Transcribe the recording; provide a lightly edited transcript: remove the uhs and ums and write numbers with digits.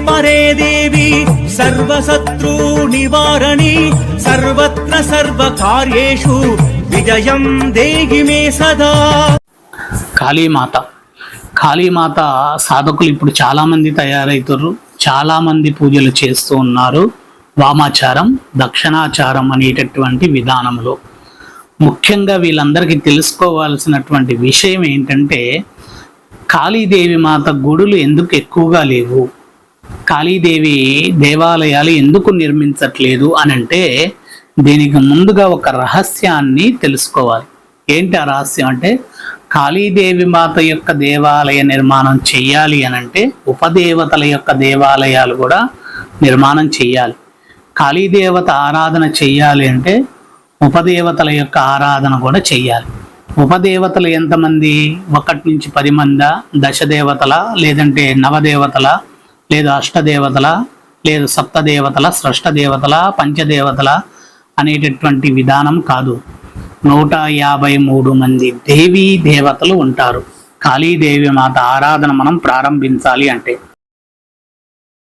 పరే దేవి సర్వశత్రు నివారణి సర్వత్ర సర్వకార్యేషు విజయం దేహి మే సదా. కాళీమాత సాధకులు ఇప్పుడు చాలామంది తయారవుతారు, చాలామంది పూజలు చేస్తూ ఉన్నారు. వామాచారం, దక్షిణాచారం అనేటటువంటి విధానంలో ముఖ్యంగా వీళ్ళందరికీ తెలుసుకోవాల్సినటువంటి విషయం ఏంటంటే, కాళీదేవి మాత గుడులు ఎందుకు ఎక్కువగా లేవు, కాళీదేవి దేవాలయాలు ఎందుకు నిర్మించట్లేదు అని అంటే, దీనికి ముందుగా ఒక రహస్యాన్ని తెలుసుకోవాలి. ఏంటి ఆ రహస్యం అంటే, కాళీదేవి మాత యొక్క దేవాలయ నిర్మాణం చెయ్యాలి అనంటే ఉపదేవతల యొక్క దేవాలయాలు కూడా నిర్మాణం చెయ్యాలి. కాళీదేవత ఆరాధన చెయ్యాలి అంటే ఉపదేవతల యొక్క ఆరాధన కూడా చెయ్యాలి. ఉపదేవతలు ఎంతమంది? 1 నుంచి 10 మందా, దశదేవతల, లేదంటే నవదేవతల, లేదా అష్టదేవతల, లేదా సప్తదేవతల, స్రష్టదేవతల, పంచదేవతల అనేటటువంటి విధానం కాదు. 153 మంది దేవీ దేవతలు ఉంటారు. కాళీదేవి మాత ఆరాధన మనం ప్రారంభించాలి అంటే